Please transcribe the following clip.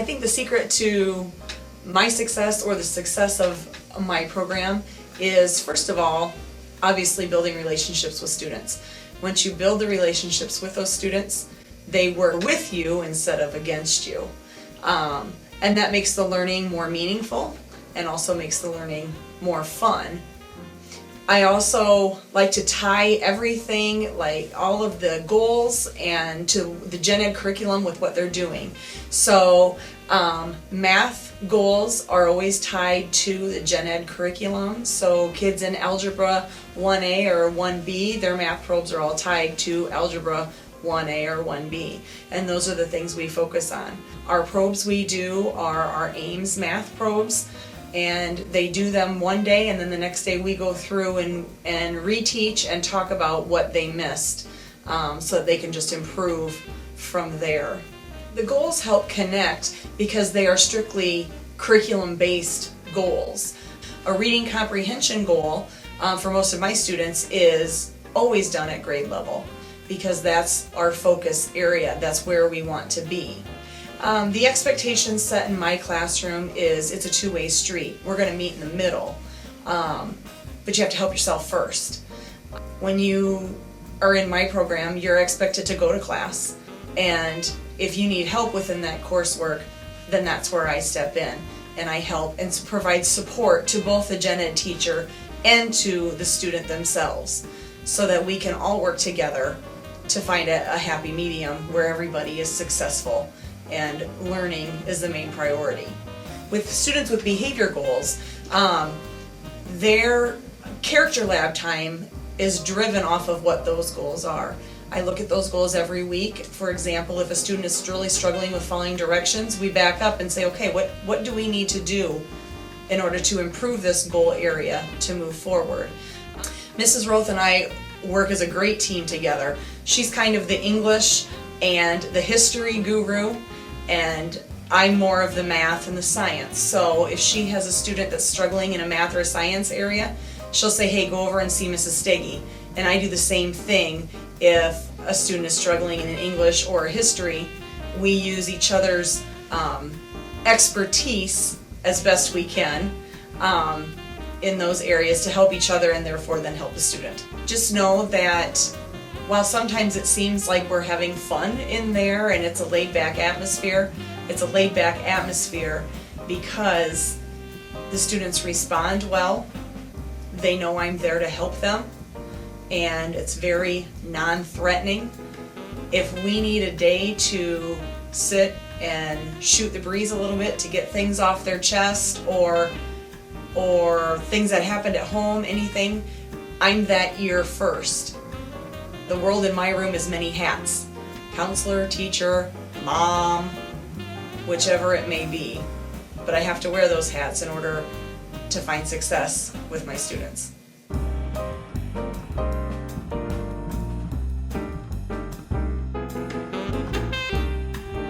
I think the secret to my success or the success of my program is, first of all, obviously building relationships with students. Once you build the relationships with those students, they work with you instead of against you. And that makes the learning more meaningful and also makes the learning more fun. I also like to tie everything, like all of the goals and to the gen ed curriculum with what they're doing. So math goals are always tied to the gen ed curriculum. So kids in algebra 1A or 1B, their math probes are all tied to algebra 1A or 1B. And those are the things we focus on. Our probes we do are our AIMS math probes. And they do them one day, and then the next day we go through and reteach and talk about what they missed, so that they can just improve from there. The goals help connect because they are strictly curriculum-based goals. A reading comprehension goal for most of my students is always done at grade level because that's our focus area, that's where we want to be. The expectation set in my classroom is it's a two-way street. We're going to meet in the middle, but you have to help yourself first. When you are in my program, you're expected to go to class, and if you need help within that coursework, then that's where I step in and I help and provide support to both the gen ed teacher and to the student themselves so that we can all work together to find a happy medium where everybody is successful and learning is the main priority. With students with behavior goals, their character lab time is driven off of what those goals are. I look at those goals every week. For example, if a student is really struggling with following directions, we back up and say, okay, what do we need to do in order to improve this goal area to move forward? Mrs. Roth and I work as a great team together. She's kind of the English and the history guru, and I'm more of the math and the science. So if she has a student that's struggling in a math or a science area, she'll say, hey, go over and see Mrs. Steege. And I do the same thing if a student is struggling in an English or a history. We use each other's expertise as best we can in those areas to help each other and therefore then help the student. Just know that while sometimes it seems like we're having fun in there and it's a laid-back atmosphere, it's a laid-back atmosphere because the students respond well, they know I'm there to help them, and it's very non-threatening. If we need a day to sit and shoot the breeze a little bit to get things off their chest or things that happened at home, anything, I'm that ear first. The world in my room is many hats. Counselor, teacher, mom, whichever it may be. But I have to wear those hats in order to find success with my students.